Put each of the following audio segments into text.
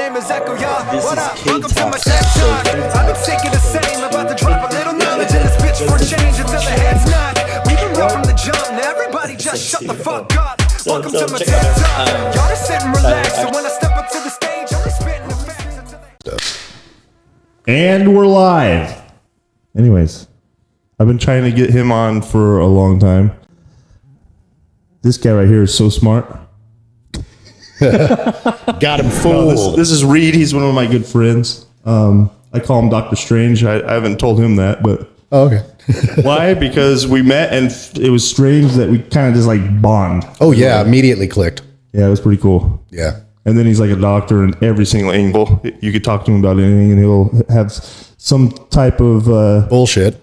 name is Echo, y'all. This What is up? K Welcome to my Talk. section. I've been thinking the same, about to drop a little knowledge in this bitch for change until the head's not. We've been rough from the jump, now everybody just shut the fuck up. Welcome to my TED Talk. Y'all just sit and relax, so when I step up to the stage, I'm just spitting the facts until they... And we're live. Anyways, I've been trying to get him on for a long time. This guy right here is so smart. Got him fooled. No, this is Reed. He's one of my good friends. I call him Dr. Strange. I haven't told him that, but Okay. why? Because we met and it was strange that we kind of just like bond. Oh yeah, immediately clicked. Yeah, it was pretty cool. Yeah. And then he's like a doctor in every single angle. You could talk to him about anything, and he'll have some type of Bullshit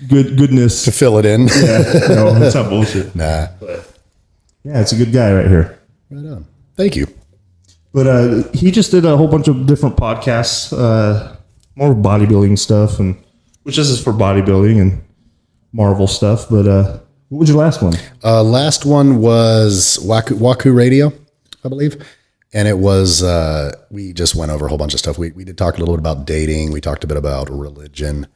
goodness. to fill it in. Yeah, no, that's not bullshit. Nah. Yeah, it's a good guy right here. Right on. Thank you. But he just did a whole bunch of different podcasts, more bodybuilding stuff, and which this is for bodybuilding and Marvel stuff. But what was your last one? Last one was Waku Radio, I believe. And it was, we just went over a whole bunch of stuff. We did talk a little bit about dating. We talked a bit about religion,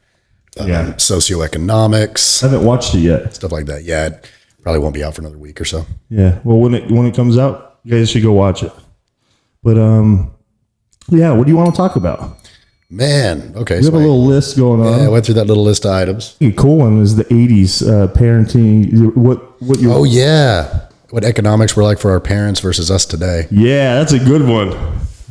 socioeconomics. I haven't watched it yet. Stuff like that. Yeah, it probably won't be out for another week or so. Yeah. Well, when it comes out, you guys should go watch it. But yeah, what do you want to talk about? Man, okay. We have a little list going on. Yeah, I went through that little list of items. A cool one is the 80s parenting. What you? Oh, yeah. What economics were like for our parents versus us today. Yeah, that's a good one.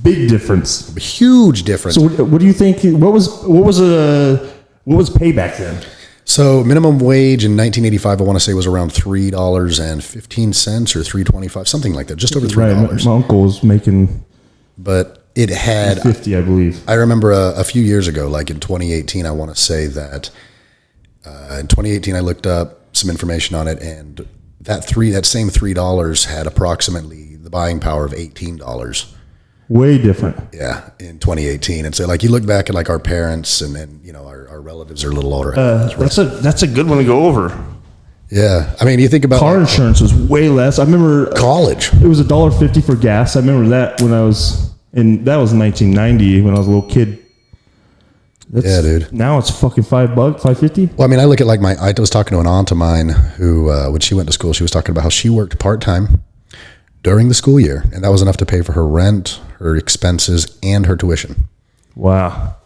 Big difference. Huge difference. So what do you think? What was pay back then? So minimum wage in 1985, I want to say was around $3.15 or $3.25, something like that, just over $3. Right, my uncle was making, But it had 50, I believe. I remember a few years ago, like in 2018, I want to say that in 2018 I looked up some information on it, and that same $3 had approximately the buying power of $18. Way different. Yeah, in 2018. And so like you look back at like our parents and then, you know, our relatives are a little older. That's a good one to go over. Yeah. I mean, you think about Car insurance was way less. I remember college. It was $1.50 for gas. I remember that when I was that was 1990 when I was a little kid. Yeah, dude. Now it's fucking $5, $5.50. Well, I mean, I look at like I was talking to an aunt of mine who, when she went to school, she was talking about how she worked part-time during the school year, and that was enough to pay for her rent, her expenses, and her tuition. Wow.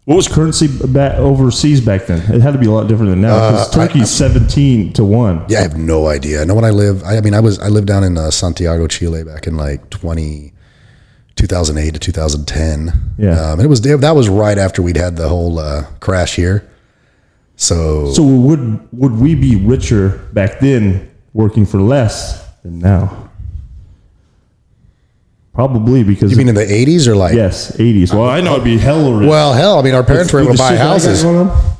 What was currency overseas back then? It had to be a lot different than now because Turkey's 17-1. Yeah, I have no idea. I know when I lived down in Santiago, Chile back in like 2008 to 2010. Yeah. And that was right after we'd had the whole crash here. So would we be richer back then working for less than now? Probably because... You mean in the 80s or like... Yes, 80s. Well, I know it'd be hell rich. Well, hell, I mean, our parents were able to buy houses.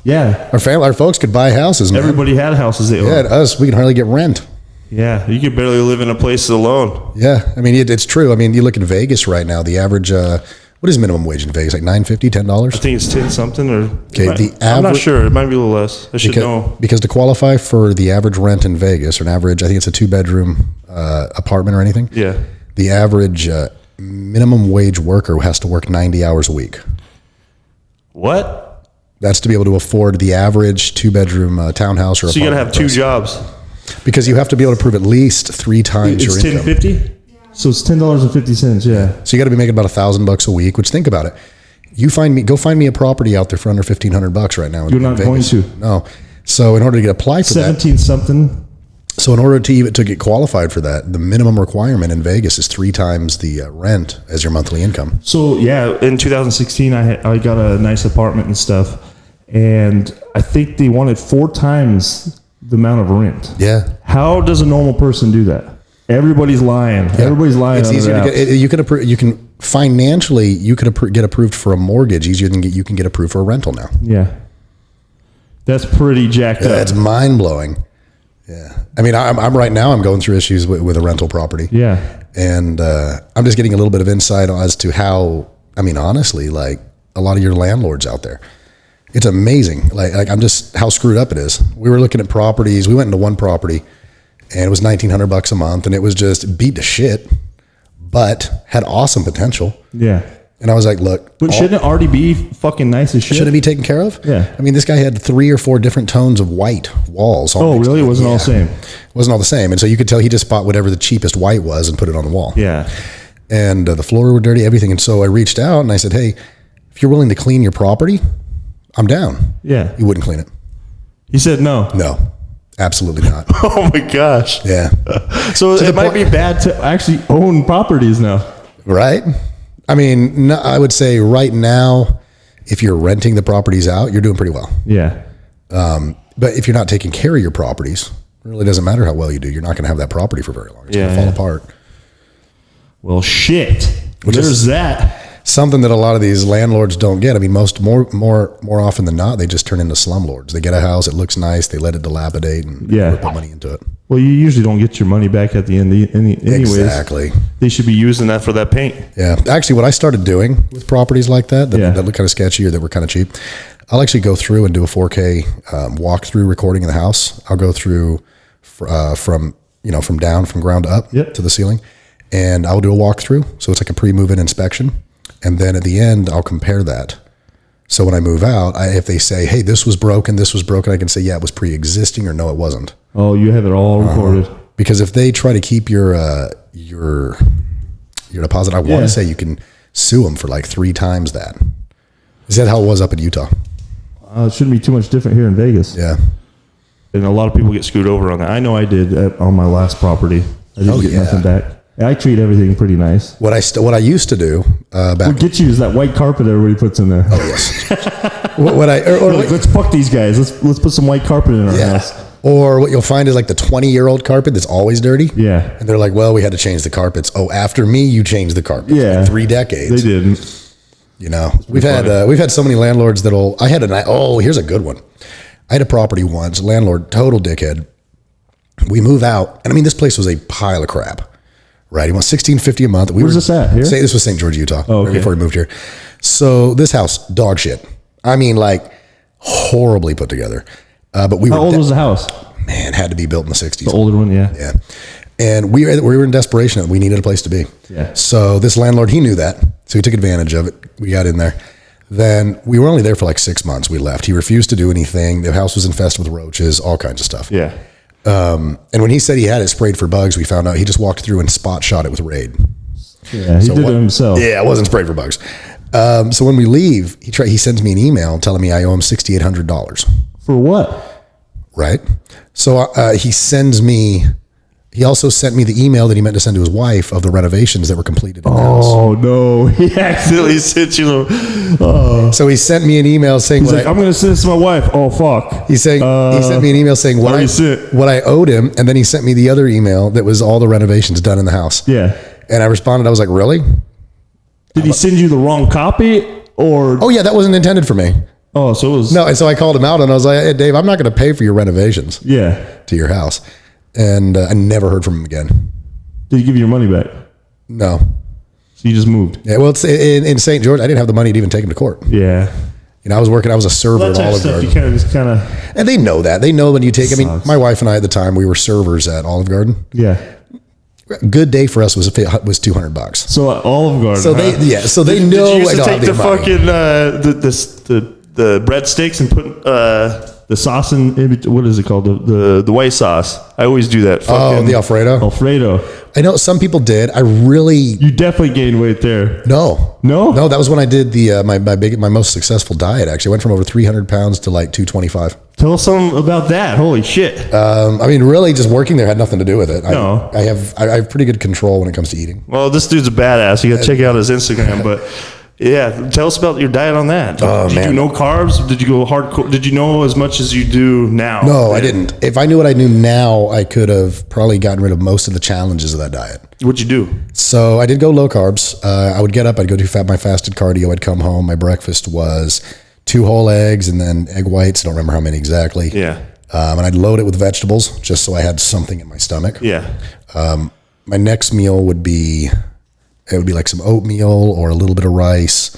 Yeah. Our folks could buy houses, man. Everybody had houses they owned. Yeah, us, we can hardly get rent. Yeah, you could barely live in a place alone. Yeah, I mean, it's true. I mean, you look in Vegas right now, the average... what is minimum wage in Vegas? Like $9.50, $10? I think it's 10 something or... Okay, I'm not sure. It might be a little less. I should know. Because to qualify for the average rent in Vegas, or an average, I think it's a 2-bedroom apartment or anything. Yeah. The average minimum wage worker has to work 90 hours a week. What? That's to be able to afford the average 2-bedroom townhouse or apartment. So you got to have two jobs. Because you have to be able to prove at least 3 times your income. It's $10.50? So it's $10.50, yeah. So you got to be making about $1,000 a week, which think about it. Go find me a property out there for under $1,500 right now. You're not Vegas. going to. No. So in order to apply for 17 something. So in order to get qualified for that, the minimum requirement in Vegas is 3 times the rent as your monthly income. So yeah, in 2016, I got a nice apartment and stuff, and I think they wanted 4 times the amount of rent. Yeah. How does a normal person do that? Everybody's lying. Yeah. Everybody's lying. It's easier to get. You can financially get approved for a mortgage easier than you can get approved for a rental now. Yeah. That's pretty jacked up. That's mind blowing. Yeah. I mean, I'm right now, I'm going through issues with a rental property. Yeah. And I'm just getting a little bit of insight as to how, I mean, honestly, like a lot of your landlords out there, it's amazing. Like I'm just how screwed up it is. We were looking at properties. We went into one property and it was $1,900 a month and it was just beat to shit. but had awesome potential. Yeah. And I was like, look, But shouldn't it already be fucking nice as shit? should it be taken care of? Yeah. I mean, this guy had 3 or 4 different tones of white walls. Oh, really? It wasn't all the same. It wasn't all the same. And so you could tell he just bought whatever the cheapest white was and put it on the wall. Yeah. And the floor were dirty, everything. And so I reached out and I said, hey, if you're willing to clean your property, I'm down. Yeah. He wouldn't clean it. He said no. No, absolutely not. Oh my gosh. Yeah. So it might be bad to actually own properties now. Right? I mean, no, I would say right now, if you're renting the properties out, you're doing pretty well. Yeah. But if you're not taking care of your properties, it really doesn't matter how well you do. You're not going to have that property for very long. It's going to fall apart. Well, shit. Which There's is that. something that a lot of these landlords don't get. I mean, more often than not, they just turn into slumlords. They get a house, it looks nice, they let it dilapidate, and put money into it. Well, you usually don't get your money back at the end anyways. Exactly. They should be using that for that paint. Yeah. Actually, what I started doing with properties like that look kind of sketchy or that were kind of cheap, I'll actually go through and do a 4K walkthrough recording of the house. I'll go through from ground up to the ceiling, and I'll do a walkthrough. So it's like a pre-move-in inspection. And then at the end, I'll compare that. So when I move out, if they say, hey, this was broken, I can say, yeah, it was pre-existing, or no, it wasn't. Oh, you have it all recorded. Because if they try to keep your deposit, I want to say you can sue them for like 3 times that. Is that how it was up in Utah? It shouldn't be too much different here in Vegas. Yeah. And a lot of people get screwed over on that. I know I did on my last property. I didn't get nothing back. I treat everything pretty nice. What I used to do back. What gets you is that white carpet everybody puts in there. Oh yes. Let's fuck these guys. Let's put some white carpet in our house. Or what you'll find is like the 20-year-old carpet that's always dirty. Yeah. And they're like, well, we had to change the carpets. Oh, after me, you changed the carpets. Yeah. Like 3 decades. They didn't. You know, we've had so many landlords here's a good one. I had a property once, landlord, total dickhead. We move out, and I mean, this place was a pile of crap. Right, he wants $1,650 a month. Where's this at? Here? This was St. George, Utah. Oh, okay. Right before we moved here. So this house, dog shit. I mean, like horribly put together. But How old was the house? Man, had to be built in the 60s. The older one, yeah. Yeah. And we were in desperation. We needed a place to be. Yeah. So this landlord, he knew that. So he took advantage of it. We got in there. Then we were only there for like 6 months. We left. He refused to do anything. The house was infested with roaches, all kinds of stuff. Yeah. And when he said he had it sprayed for bugs, we found out he just walked through and spot shot it with Raid. Yeah, he did it himself. Yeah, it wasn't sprayed for bugs. So when we leave, he sends me an email telling me I owe him $6,800. For what? Right. So he also sent me the email that he meant to send to his wife of the renovations that were completed in the house. Oh, no. He accidentally sent you. So he sent me an email saying, He's like, I'm going to send this to my wife. Oh, fuck. He sent me an email saying what I owed him. And then he sent me the other email that was all the renovations done in the house. Yeah. And I responded, I was like, really? Did he send you the wrong copy or? Oh yeah, that wasn't intended for me. Oh, so it was. No. And so I called him out and I was like, hey, Dave, I'm not going to pay for your renovations Yeah. to your house. And I never heard from him again. Did he give you your money back? No. So you just moved? Yeah. Well, it's in St. George. I didn't have the money to even take him to court. Yeah. You know, I was a server at Olive Garden. You kind of. And they know that. They know when you take, I mean, my wife and I at the time, we were servers at Olive Garden. Yeah. Good day for us was $200. So at Olive Garden. So they know. Did you used to take the fucking the breadsticks and put the sauce in what is it called, the white sauce? I always do that. The Alfredo. I know some people did. You definitely gained weight there. No. That was when I did my most successful diet. Actually, I went from over 300 pounds to like 225. Tell us something about that. Holy shit. I mean, really, just working there had nothing to do with it. No. I have pretty good control when it comes to eating. Well, this dude's a badass. You got to check out his Instagram, but. Yeah, tell us about your diet on that. Did you do no carbs? Did you go hardcore? Did you know as much as you do now? No, I didn't. If I knew what I knew now, I could have probably gotten rid of most of the challenges of that diet. What'd you do? So I did go low carbs. I would get up, I'd go do my fasted cardio, I'd come home. My breakfast was 2 whole eggs and then egg whites. I don't remember how many exactly. Yeah. And I'd load it with vegetables just so I had something in my stomach. Yeah. My next meal would be like some oatmeal or a little bit of rice,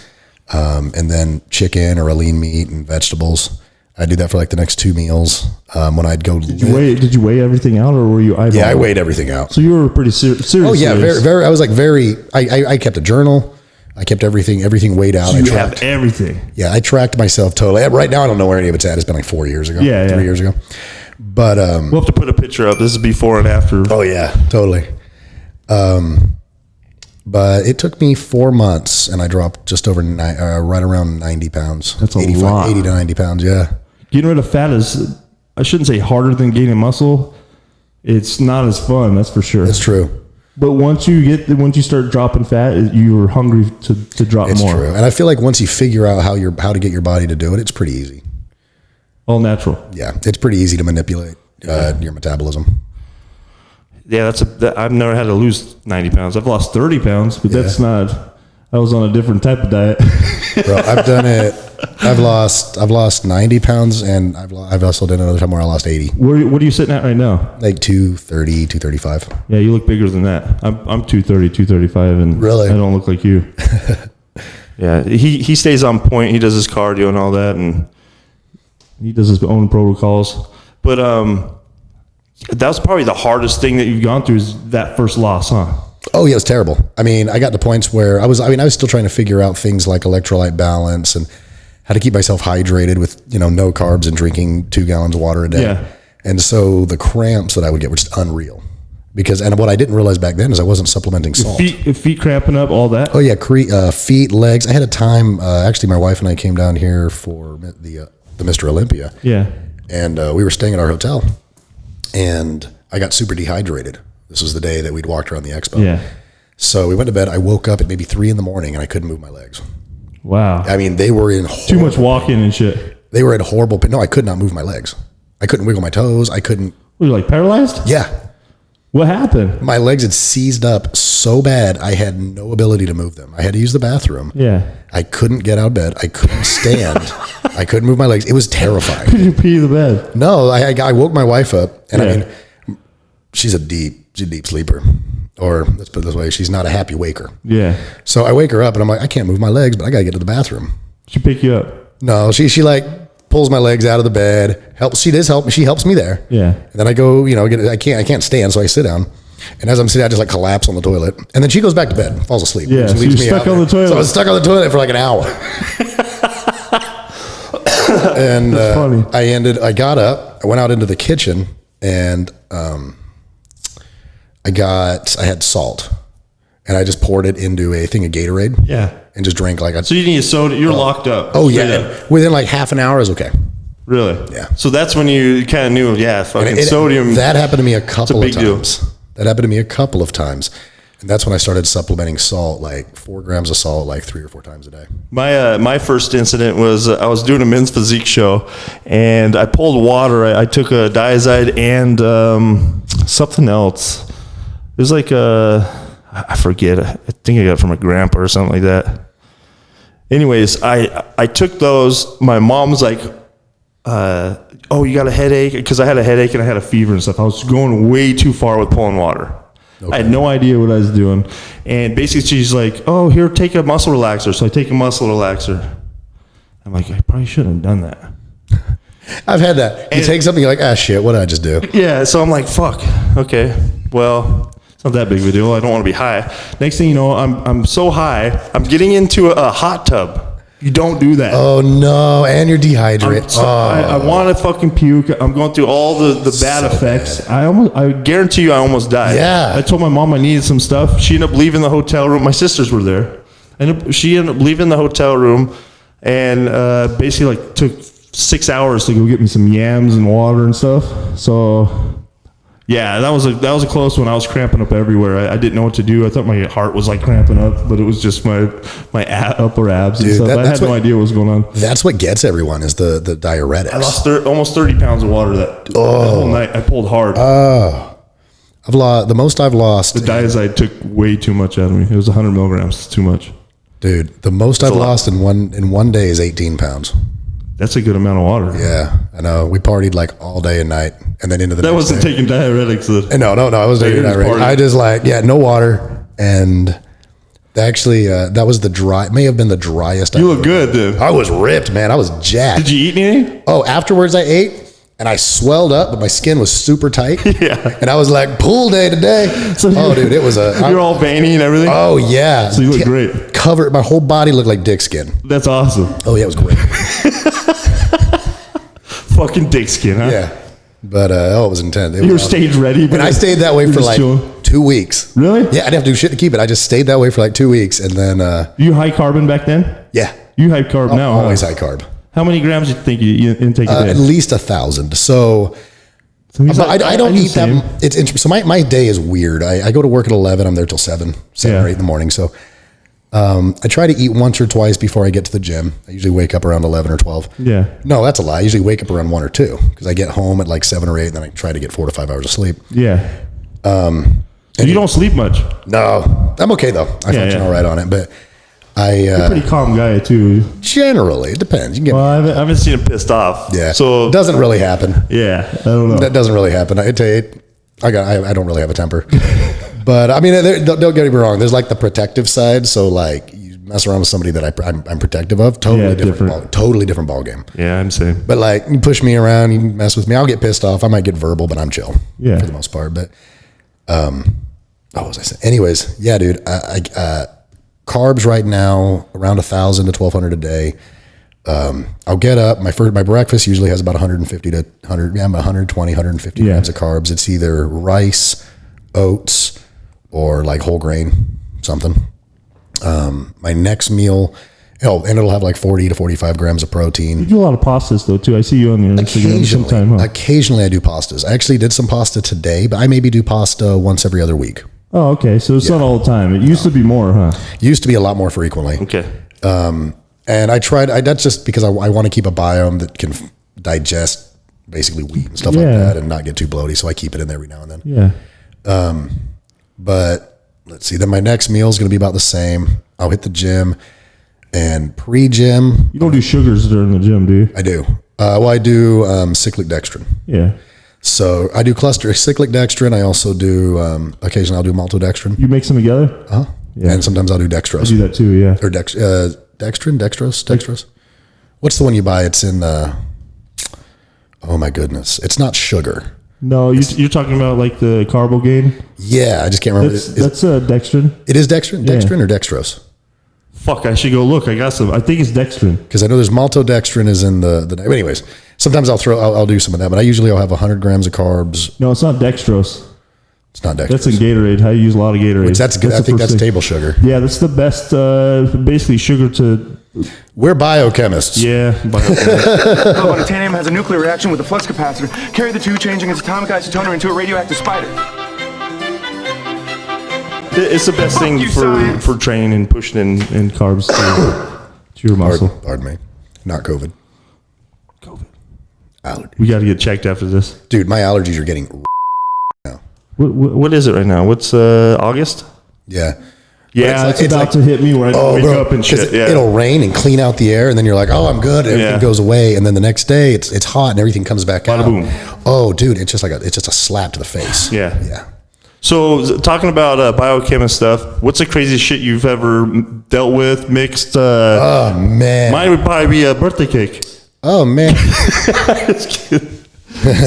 and then chicken or a lean meat and vegetables. I do that for like the next 2 meals. When I'd go, Did you weigh everything out, or were you eyeballing? Yeah, I weighed everything out. So you were pretty serious. Oh yeah, very. I was like I kept a journal. I kept everything weighed out. So you have everything. Yeah, I tracked myself totally. Right now, I don't know where any of it's at. It's been like 4 years ago. 3 years ago. But we'll have to put a picture up. This is before and after. Oh yeah, totally. But it took me 4 months, and I dropped just over right around 90 pounds. That's a lot. 80 to 90 pounds. Yeah. Getting rid of fat is, I shouldn't say harder than gaining muscle. It's not as fun, that's for sure. That's true. But once you start dropping fat, you're hungry to drop It's more. true. And I feel like once you figure out how to get your body to do it, it's pretty easy. All natural. Yeah, it's pretty easy to manipulate your metabolism. Yeah, I've never had to lose 90 pounds. I've lost 30 pounds, but that's not. I was on a different type of diet. Bro, I've done it. I've lost 90 pounds, and I've also done another time where I lost 80. What are you sitting at right now? Like 230, 235. Yeah, you look bigger than that. I'm 230, 235, and really? I don't look like you. Yeah, he stays on point. He does his cardio and all that, and he does his own protocols. But that was probably the hardest thing that you've gone through is that first loss, huh? Oh yeah, it was terrible. I mean, I got to points where I was still trying to figure out things like electrolyte balance and how to keep myself hydrated with, no carbs and drinking 2 gallons of water a day. Yeah. And so the cramps that I would get were just unreal and what I didn't realize back then is I wasn't supplementing salt. Feet cramping up, all that. Oh yeah. Feet, legs. I had a time, actually my wife and I came down here for the Mr. Olympia. Yeah. And we were staying at our hotel and I got super dehydrated. This was the day that we'd walked around the expo. Yeah. So we went to bed. I woke up at maybe 3 a.m. and I couldn't move my legs. Wow. I mean, they were in too much walking and shit. They were in horrible pain. No, I could not move my legs. I couldn't wiggle my toes. I couldn't. Were you like paralyzed? Yeah. What happened? My legs had seized up so bad, I had no ability to move them. I had to use the bathroom. Yeah. I couldn't get out of bed. I couldn't stand. I couldn't move my legs. It was terrifying. Could you pee the bed? No, I woke my wife up, and I mean, she's a deep sleeper. Or let's put it this way, she's not a happy waker. Yeah. So I wake her up and I'm like, I can't move my legs, but I got to get to the bathroom. She pick you up? No, she like pulls my legs out of the bed. She does help me. She helps me there. Yeah. And then I go, I can't stand. So I sit down. And as I'm sitting, I just like collapse on the toilet. And then she goes back to bed, falls asleep. Yeah. So you're stuck on the toilet. So I was stuck on the toilet for like an hour. And that's funny. I got up, I went out into the kitchen and, I had salt and I just poured it into a thing of Gatorade. Yeah. And just drank So you need a soda. You're locked up. Oh yeah. Within like half an hour, I was okay. Really? Yeah. So that's when you kind of knew, fucking sodium. That happened to me a couple of deal. times. That happened to me a couple of times. And that's when I started supplementing salt, like 4 grams of salt, like 3 or 4 times a day. My first incident was I was doing a men's physique show, and I pulled water. I took a Diazide and something else. It was like I forget. I think I got it from a grandpa or something like that. Anyways, I took those. My mom's like, "Oh, you got a headache?" Because I had a headache and I had a fever and stuff. I was going way too far with pulling water. Okay. I had no idea what I was doing. And basically she's like, "Oh, here, take a muscle relaxer." So I take a muscle relaxer. I'm like, I probably shouldn't have done that. I've had that. You take something, you're like, shit, what did I just do? Yeah, so I'm like, fuck. Okay, well, it's not that big of a deal. I don't want to be high. Next thing you know, I'm so high, I'm getting into a hot tub. You don't do that. Oh no, and you're dehydrated. I want to fucking puke. I'm going through all the bad effects. Bad. I guarantee you I almost died. Yeah. I told my mom I needed some stuff. She ended up leaving the hotel room. My sisters were there. And she ended up leaving the hotel room and basically like took 6 hours to go get me some yams and water and stuff. So yeah, that was a close one. I was cramping up everywhere. I didn't know what to do. I thought my heart was like cramping up, but it was just my upper abs and stuff. I had no idea what was going on. That's what gets everyone is the diuretics. I lost almost 30 pounds of water that whole night. I pulled hard. The most I've lost. The Diazide took way too much out of me. It was 100 milligrams. It's too much. Dude, the most I've lost in one day is 18 pounds. That's a good amount of water. Yeah, I know. We partied like all day and night, and then into the. That wasn't taking diuretics. No. I was taking diuretics. I just no water, and Actually, that was may have been the driest. You look good, dude. I was ripped, man. I was jacked. Did you eat anything? Oh, afterwards I ate. And I swelled up, but my skin was super tight. Yeah. And I was like, pool day today. So dude, it was you're all veiny and everything? Oh, yeah. So you look great. Covered, my whole body looked like dick skin. That's awesome. Oh, yeah, it was great. Fucking dick skin, huh? Yeah. But, it was intense. You were stage ready. And I stayed that way for like chilling. 2 weeks. Really? Yeah, I didn't have to do shit to keep it. I just stayed that way for like 2 weeks. And then, you high carbon back then? yeah. You high carb now, Always huh? high carb. How many grams do you think you intake a day? At least 1,000. So he's but like, I don't I'm the eat that. same. It's interesting. So my day is weird. I go to work at 11. I'm there till 7 Yeah. or 8 in the morning. So I try to eat once or twice before I get to the gym. I usually wake up around 11 or 12. Yeah. No, that's a lie. I usually wake up around 1 or 2 because I get home at like 7 or 8 and then I try to get 4 to 5 hours of sleep. Yeah. So you don't sleep much. No, I'm okay though. I function all right on it, but You're a pretty calm guy too. generally, it depends. You can get, Well, I haven't seen him pissed off. yeah. So it doesn't really happen. yeah, I don't know. That doesn't really happen. I don't really have a temper, but I mean, don't get me wrong. There's like the protective side. So like you mess around with somebody that I'm protective of, totally different ball game. Yeah, I'm saying. But like you push me around, you mess with me, I'll get pissed off. I might get verbal, but I'm chill. Yeah. For the most part. But what was I saying? Anyways, yeah, dude. Carbs right now around 1,000 to 1,200 a day. I'll get up. My breakfast usually has about 150 to 100. Yeah, 120, 150 grams of carbs. It's either rice, oats, or like whole grain something. My next meal, and it'll have like 40 to 45 grams of protein. You do a lot of pastas though too. I see you on your Instagram sometime. Huh? Occasionally I do pastas. I actually did some pasta today, but I maybe do pasta once every other week. Oh, okay. So it's not all the time. It used to be more, huh? Used to be a lot more frequently. Okay. And I tried, that's just because I want to keep a biome that can digest basically wheat and stuff like that and not get too bloaty. So I keep it in there every now and then. Yeah. But let's see, then my next meal is going to be about the same. I'll hit the gym and pre-gym. You don't do sugars during the gym, do you? I do. I do cyclic dextrin. Yeah. So I do cyclic dextrin. I also do, occasionally I'll do maltodextrin. You mix them together? Uh-huh. Yeah. And sometimes I'll do dextrose. I do that too, yeah. Or dextrose. What's the one you buy? It's in oh my goodness. It's not sugar. No, you're talking about like the Carbogain? Yeah, I just can't remember. That's dextrin. It is dextrin? Dextrin or dextrose? Fuck, I should go look. I got some. I think it's dextrin. Because I know there's maltodextrin is in the anyways, sometimes I'll do some of that, but I'll have 100 grams of carbs. No, it's not dextrose. It's not dextrose. That's in Gatorade. I use a lot of Gatorade. Which that's good. I think that's table sugar. Yeah, that's the best, basically sugar to... We're biochemists. Yeah. About a titanium has a nuclear reaction with a flux capacitor. Carry the two, changing its atomic isotoner into a radioactive spider. It's the best thing for training and pushing in carbs to your muscle. Pardon me. Not COVID. Allergy. We got to get checked after this. Dude, my allergies are getting now. What is it right now? What's August? Yeah. Yeah, it's about to hit me when I wake up and shit. Yeah. It'll rain and clean out the air, and then you're like, "Oh, I'm good." And everything goes away, and then the next day it's hot and everything comes back out. Boom. Oh, dude, it's just a slap to the face. Yeah. Yeah. So talking about biochemist stuff, what's the craziest shit you've ever dealt with? Mixed? Oh man, mine would probably be a birthday cake. Oh man,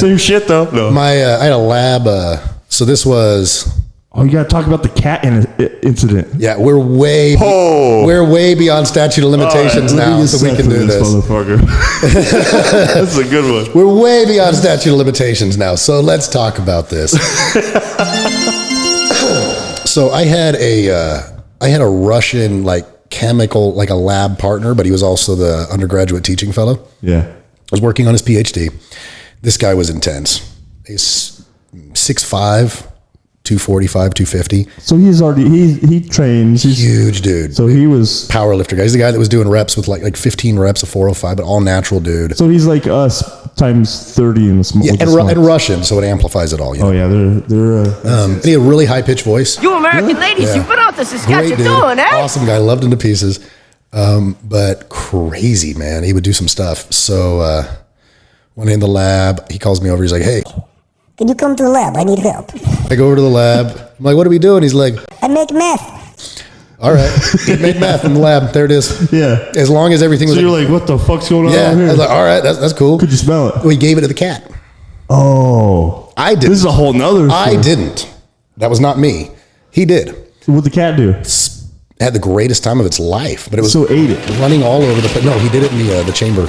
same shit though. No. I had a lab. So this was. Oh, you got to talk about the cat incident. Yeah, we're way beyond statute of limitations now, so we can do this. Motherfucker. That's a good one. We're way beyond statute of limitations now, so let's talk about this. So I had a Russian chemical, a lab partner, but he was also the undergraduate teaching fellow. Yeah, I was working on his PhD. This guy was intense. He's 6'5". 245, 250. So he trains. He's huge dude. So he was power lifter guy. He's the guy that was doing reps with like 15 reps of 405, but all natural dude. So he's like us times 30 in the small. Yeah, and Russian, so it amplifies it all. You know? Oh yeah, they're. And he had a really high pitched voice. You American ladies, you've been out to Saskatchewan doing, eh? Awesome guy, loved him to pieces. But crazy man, he would do some stuff. So went in the lab. He calls me over. He's like, "Hey, can you come to the lab? I need help." I go over to the lab. I'm like, "What are we doing?" He's like, "I make meth." All right. He made meth in the lab. There it is. Yeah. As long as everything was. So you're like, what the fuck's going on yeah. here? I was like, all right, that's cool. Could you smell it? We gave it to the cat. Oh. I didn't. This is a whole nother story. I didn't. That was not me. He did. So what'd the cat do? Had the greatest time of its life, but it was So ate it. running all over the place. No, he did it in the chamber.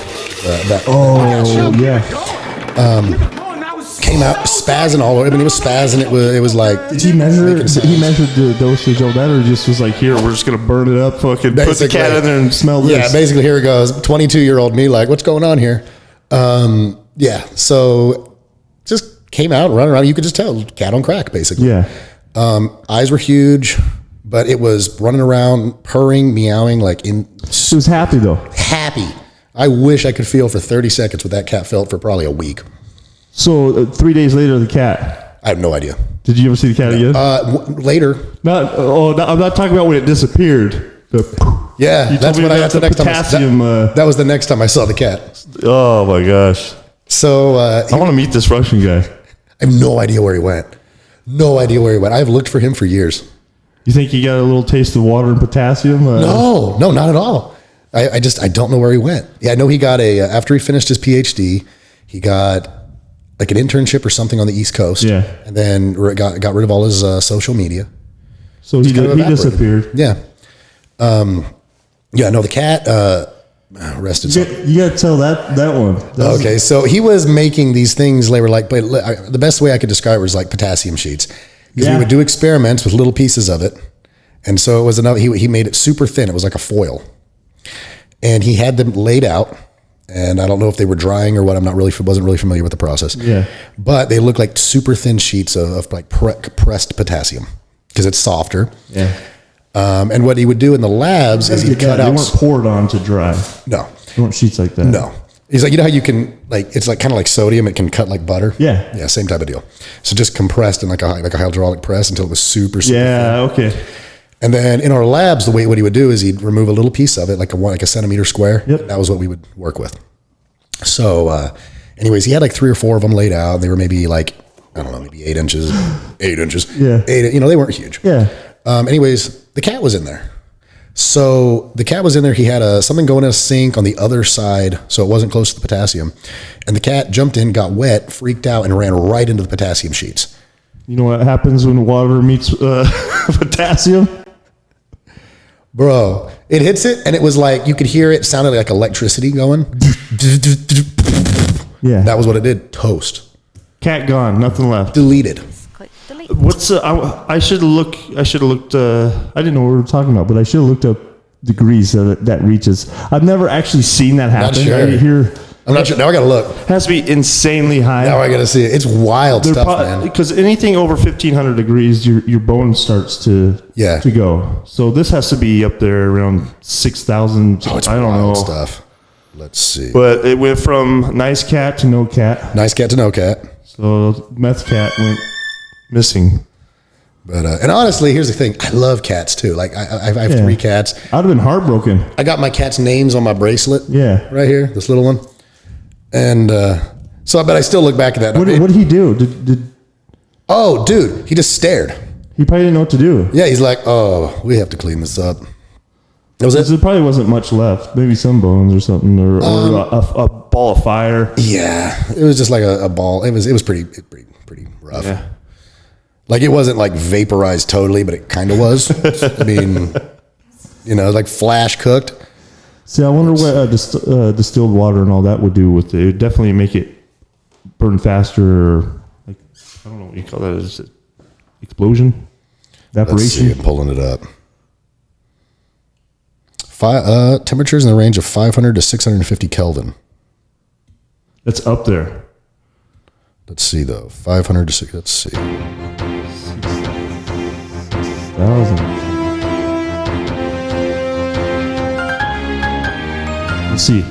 Came out spazzing all over. I mean, it was spazzing. It was like. Did he measure? He measured the dosage of that, or just was like, here, we're just gonna burn it up, fucking put the cat in there and smell this. Yeah, basically, here it goes. 22-year-old me, like, what's going on here? Yeah, so just came out running around. You could just tell, cat on crack, basically. Yeah. Eyes were huge, but it was running around, purring, meowing, like in. It was happy though. Happy. I wish I could feel for 30 seconds what that cat felt for probably a week. So 3 days later, the cat. I have no idea. Did you ever see the cat again? Later. I'm not talking about when it disappeared. Yeah, that's what that's the next potassium, time. That was the next time I saw the cat. Oh my gosh. So I want to meet this Russian guy. I have no idea where he went. No idea where he went. I've looked for him for years. You think he got a little taste of water and potassium? No, not at all. I don't know where he went. Yeah, I know he got after he finished his PhD, he got like an internship or something on the East Coast. Yeah. And then got rid of all his social media. So he evaporated. disappeared. Yeah. Yeah, no, the cat rested. You got to tell that one. Okay, so he was making these things. They were like, but the best way I could describe it was like potassium sheets. Because we would do experiments with little pieces of it. And so it was another, he made it super thin. It was like a foil. And he had them laid out. And I don't know if they were drying or what. Wasn't really familiar with the process. Yeah. But they look like super thin sheets of like compressed potassium because it's softer. Yeah. And what he would do in the labs is he'd cut out. They weren't poured on to dry. No. They weren't sheets like that. No. He's like, you know how you can like, it's like kind of like sodium. It can cut like butter. Yeah. Yeah. Same type of deal. So just compressed in like a hydraulic press until it was super thin. Okay. And then in our labs, what he would do is he'd remove a little piece of it, like a centimeter square. Yep. That was what we would work with. So, anyways, he had like 3 or 4 of them laid out. They were maybe like, I don't know, maybe 8 inches, 8 inches. Yeah. 8, they weren't huge. Yeah. Anyways, the cat was in there. So the cat was in there. He had something going in a sink on the other side, so it wasn't close to the potassium. And the cat jumped in, got wet, freaked out, and ran right into the potassium sheets. You know what happens when water meets potassium? Bro, it hits it, and it was like, you could hear it sounded like electricity going. Yeah. That was what it did. Toast. Cat gone. Nothing left. Deleted. Click delete. What's I should have looked. I didn't know what we were talking about, but I should have looked up degrees that reaches. I've never actually seen that happen. Not sure. I hear. I'm not sure. Now I got to look. It has to be insanely high. Now I got to see it. It's wild stuff, man. Because anything over 1500 degrees, your bone starts to go. So this has to be up there around 6,000. Oh, it's I don't wild know stuff. Let's see. But it went from nice cat to no cat. Nice cat to no cat. So meth cat went missing. But and honestly, here's the thing. I love cats too. Like I have 3 cats. I'd have been heartbroken. I got my cat's names on my bracelet. Yeah. Right here, this little one. And so, but I still look back at that. What did he do? Did oh, dude, he just stared. he probably didn't know what to do? Yeah, he's like, oh, we have to clean this up. That was it. There probably wasn't much left. Maybe some bones or something, or a ball of fire. Yeah, it was just like a ball. It was pretty rough. Yeah. Like it wasn't like vaporized totally, but it kind of was. I mean, like flash cooked. See, I wonder what distilled water and all that would do with it. It would definitely make it burn faster. Or like, I don't know what you call that. Is it explosion? Let's Evaporation? see, I'm pulling it up. Temperatures in the range of 500 to 650 Kelvin. That's up there. Let's see though, 500 to 6. Let's see. 6,000. Let's see.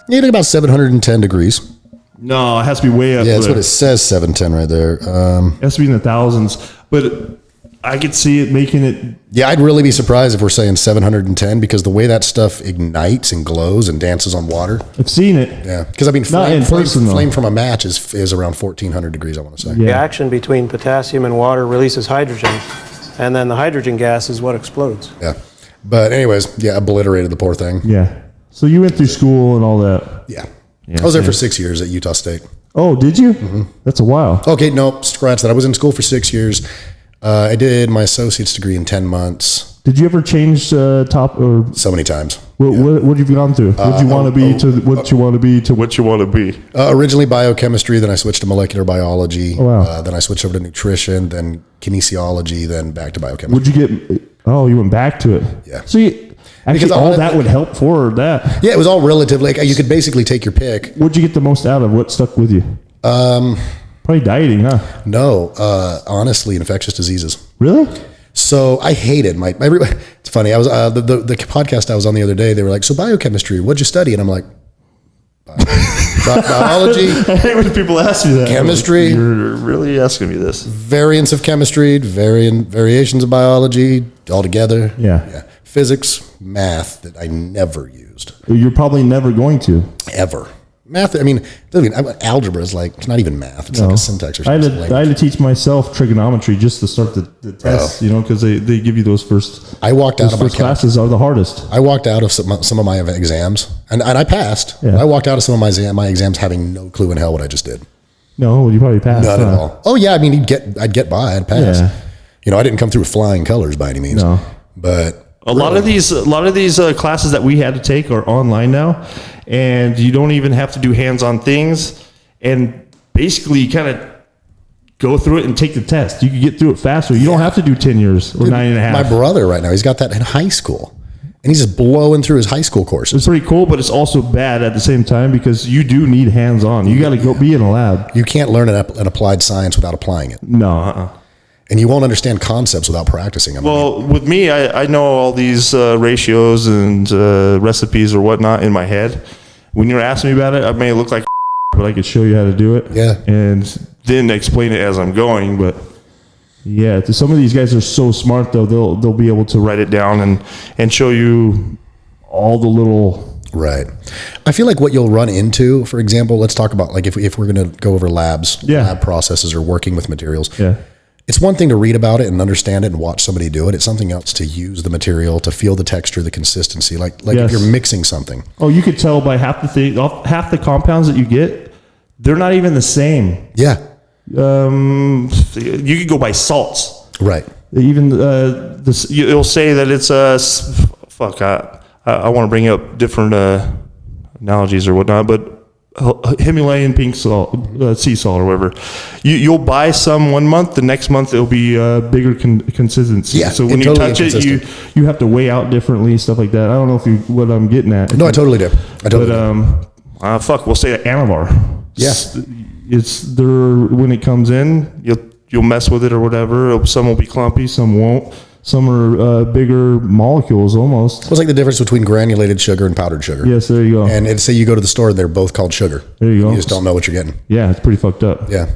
Yeah, like about 710 degrees. No, it has to be way up Yeah, that's there. what it says, 710 right there. It has to be in the thousands. But I could see it making it. Yeah, I'd really be surprised if we're saying 710 because the way that stuff ignites and glows and dances on water. I've seen it. Yeah, because I mean, Not in person, though. flame from a match is around 1400 degrees, I want to say. Yeah. Reaction between potassium and water releases hydrogen. and then the hydrogen gas is what explodes. Yeah. But anyways, yeah, obliterated the poor thing. Yeah. So you went through school and all that. Yeah. I was there for 6 years at Utah State. Oh, did you? Mm-hmm. That's a while. Okay, no, scratch that. I was in school for 6 years. I did my associate's degree in 10 months. Did you ever change top or So many times. what have you gone through? What you want to be to what you want to be to what you want to be? Originally biochemistry, then I switched to molecular biology. Oh, wow. Then I switched over to nutrition, then kinesiology, then back to biochemistry. Would you get? Oh, you went back to it. Yeah. So you, actually, Because all that would help for that. Yeah, it was all relative. Like you could basically take your pick. What'd you get the most out of? What stuck with you? Probably dieting, huh? No, honestly, infectious diseases. Really? So I hated my it's funny. I was the podcast I was on the other day. They were like, "So biochemistry, what'd you study?" And I'm like, biology. I hate when people ask me that. Chemistry. Like, you're really asking me this. Variants of chemistry, variations of biology, all together. Yeah. Physics, math that I never used. You're probably never going to. Ever. Math, I mean, algebra is like, it's not even math. It's like a syntax or something. I had to teach myself trigonometry just to start the tests, because they give you those first. I walked out of my classes are the hardest. I walked out of some of my exams, and I passed. Yeah. I walked out of some of my exams having no clue in hell what I just did. No, you probably passed. None at all. Oh yeah, I mean, I'd get by, I'd pass. Yeah. I didn't come through with flying colors by any means. No. But a lot of these classes that we had to take are online now, and you don't even have to do hands-on things. And basically, you kind of go through it and take the test. You can get through it faster. You don't have to do 10 years or 9.5. My brother right now, he's got that in high school, and he's just blowing through his high school courses. It's pretty cool, but it's also bad at the same time because you do need hands-on. You got to go be in a lab. You can't learn an applied science without applying it. No. And you won't understand concepts without practicing them. Well, with me, I know all these ratios and recipes or whatnot in my head. When you're asking me about it, I may look like but I could show you how to do it. Yeah. And then explain it as I'm going. But yeah, some of these guys are so smart, though. They'll be able to write it down and show you all the little... Right. I feel like what you'll run into, for example, let's talk about like if we're going to go over labs, lab processes or working with materials. Yeah. It's one thing to read about it and understand it and watch somebody do it. It's something else to use the material, to feel the texture, the consistency. Like if you're mixing something. Oh, you could tell by half the compounds that you get, they're not even the same. Yeah. You could go by salts. Right. Even it'll say that it's I want to bring up different analogies or whatnot, but Himalayan pink salt, sea salt or whatever. You'll buy some one month, the next month it'll be bigger consistency. Yeah, so when you totally touch it, you have to weigh out differently, stuff like that. I don't know what I'm getting at. No, I totally do. We'll say Anavar. Yeah. It's there when it comes in, you'll mess with it or whatever. Some will be clumpy, some won't. Some are bigger molecules almost. It's like the difference between granulated sugar and powdered sugar. Yes, there you go. And say you go to the store, they're both called sugar. There you go. You just don't know what you're getting. Yeah, it's pretty fucked up. Yeah.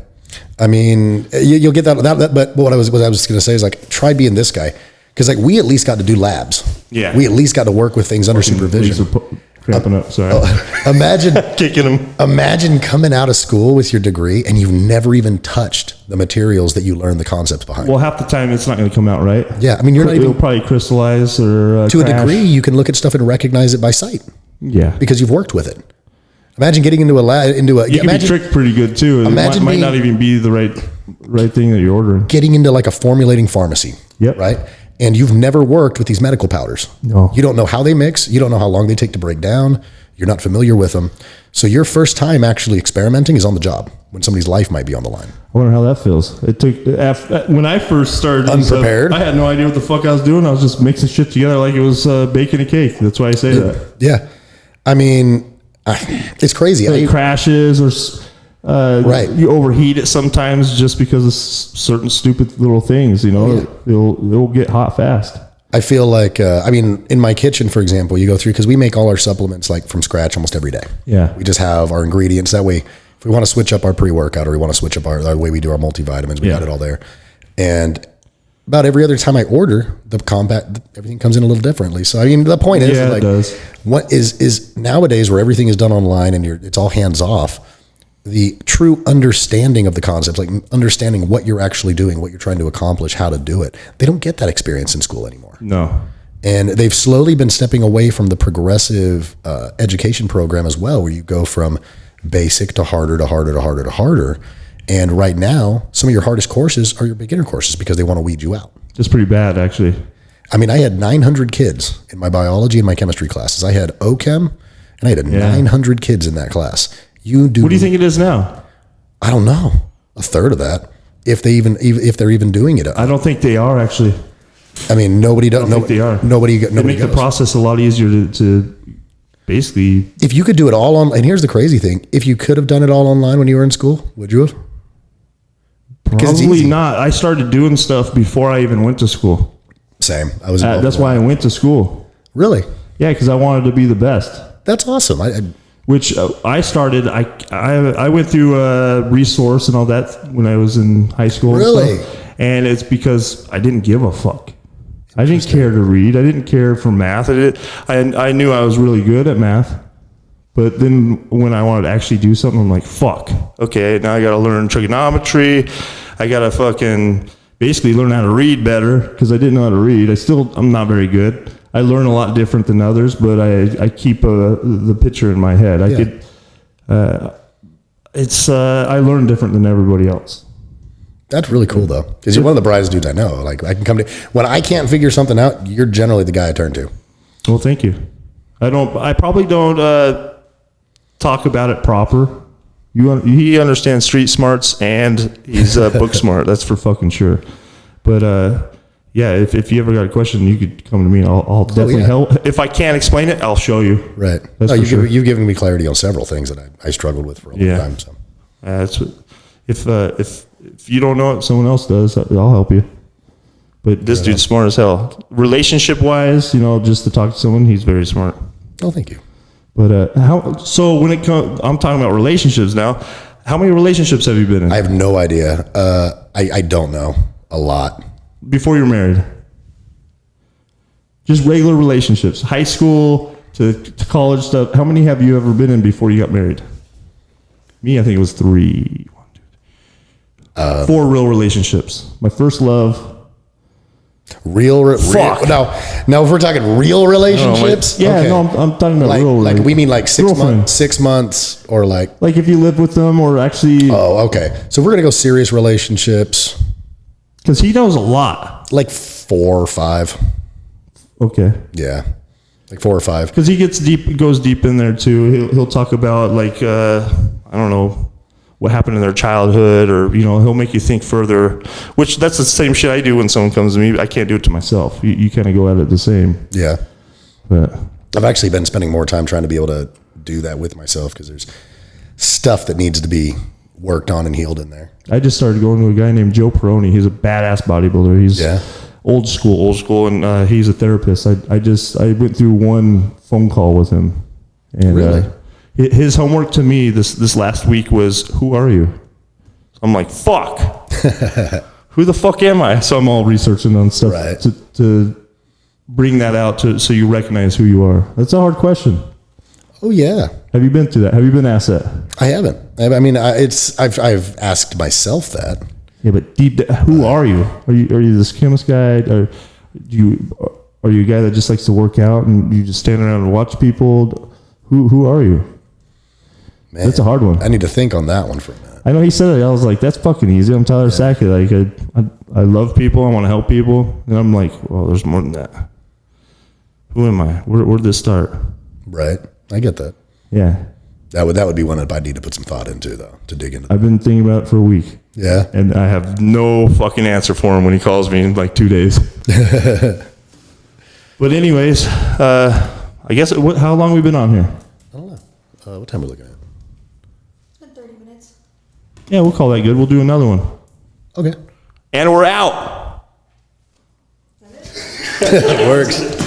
I mean, you'll get that. But what I was going to say is like, try being this guy. Because like we at least got to do labs. Yeah. We at least got to work with things under supervision. Cramping up, sorry. Imagine kicking them. Imagine coming out of school with your degree and you've never even touched the materials that you learned the concepts behind. Well, half the time it's not going to come out right. Yeah, I mean, it'll probably crystallize or to crash. a degree. You can look at stuff and recognize it by sight. Yeah, because you've worked with it. Imagine getting into a lab. You can be tricked pretty good too. It might not even be the right thing that you're ordering. Getting into like a formulating pharmacy. Yep. Right. And you've never worked with these medical powders. No. You don't know how they mix. You don't know how long they take to break down. You're not familiar with them. So your first time actually experimenting is on the job when somebody's life might be on the line. I wonder how that feels. It took when I first started unprepared. I had no idea what the fuck I was doing. I was just mixing shit together like it was baking a cake. That's why I say that. Yeah. I mean, it's crazy. It crashes or right. You overheat it sometimes just because of certain stupid little things. It'll get hot fast. I feel like, in my kitchen, for example, you go through, because we make all our supplements like from scratch almost every day. Yeah. We just have our ingredients. That way, if we want to switch up our pre-workout or we want to switch up our way we do our multivitamins, we got it all there. And about every other time I order, everything comes in a little differently. So, I mean, the point is, it does. What is nowadays where everything is done online and it's all hands off, the true understanding of the concepts, like understanding what you're actually doing, what you're trying to accomplish, how to do it. They don't get that experience in school anymore. No. And they've slowly been stepping away from the progressive education program as well, where you go from basic to harder to harder to harder to harder. And right now, some of your hardest courses are your beginner courses because they want to weed you out. It's pretty bad, actually. I mean, I had 900 kids in my biology and my chemistry classes. I had OChem, and I had 900 kids in that class. What do you think it is now? I don't know. A third of that, if they're even doing it. I don't think they are, actually. I mean, nobody does. I don't think they are. Nobody They make goes. the process a lot easier to basically. If you could do it all on, and here's the crazy thing: if you could have done it all online when you were in school, would you have? Because it's Probably easy. not. I started doing stuff before I even went to school. Same. I was. involved That's in why I went to school. Really? Yeah, because I wanted to be the best. That's awesome. Which I started. I went through resource and all that when I was in high school. Really? And stuff. And it's because I didn't give a fuck. I didn't care to read. I didn't care for math. I knew I was really good at math. But then when I wanted to actually do something, I'm like, fuck. Okay, now I got to learn trigonometry. I got to fucking basically learn how to read better because I didn't know how to read. I'm not very good. I learn a lot different than others, but I keep the picture in my head. I learn different than everybody else. That's really cool though, because you're one of the brightest dudes I know. Like I can come to when I can't figure something out, you're generally the guy I turn to. Well, thank you. I probably don't talk about it proper. He understands street smarts and he's book smart. That's for fucking sure. But yeah, if you ever got a question, you could come to me. And I'll definitely help. If I can't explain it, I'll show you. Right. That's No, for sure. you've given me clarity on several things that I struggled with for a long time. So That's what, if you don't know it, someone else does. I'll help you. But this dude's smart as hell. Relationship wise, just to talk to someone, he's very smart. oh, thank you. But so when it comes, I'm talking about relationships now. How many relationships have you been in? I have no idea. I don't know a lot. Before you're married? Just regular relationships, high school to college stuff. How many have you ever been in before you got married? Me, I think it was 3. 4 real relationships. My first love. Fuck. Now, if we're talking real relationships, I'm talking about real. Like we mean like 6 girlfriend. months, 6 months, or like if you live with them or actually. Oh, okay. So we're gonna go serious relationships. Because he knows a lot. Like 4 or 5. Okay. Yeah, like 4 or 5. Because he goes deep in there too. He'll talk about I don't know what happened in their childhood, or he'll make you think further. Which that's the same shit I do when someone comes to me. I can't do it to myself. You kind of go at it the same. Yeah. But I've actually been spending more time trying to be able to do that with myself because there's stuff that needs to be worked on and healed in there. I just started going to a guy named Joe Peroni. He's a badass bodybuilder. He's old school, and he's a therapist. I went through one phone call with him, and Really? His homework to me this last week was, "Who are you?" I'm like, "Fuck, who the fuck am I?" So I'm all researching on stuff Right. to bring that out so you recognize who you are. That's a hard question. Oh yeah. Have you been through that? Have you been asked that? I haven't. I mean, I've asked myself that. Yeah, but who are you? Are you this chemist guy? Are you a guy that just likes to work out and you just stand around and watch people? Who are you? Man, That's a hard one. I need to think on that one for a minute. I know he said it. I was like, that's fucking easy. I'm Tyler Sackett. Like I love people. I want to help people. And I'm like, well, there's more than that. Who am I? Where did this start? Right. I get that. Yeah. That would be one that I need to put some thought into though, to dig into. I've been thinking about it for a week. Yeah. And I have no fucking answer for him when he calls me in like 2 days. But anyways, I guess, how long have we been on here? I don't know. What time are we looking at? It's been 30 minutes. Yeah, we'll call that good. We'll do another one. Okay. And we're out. It works.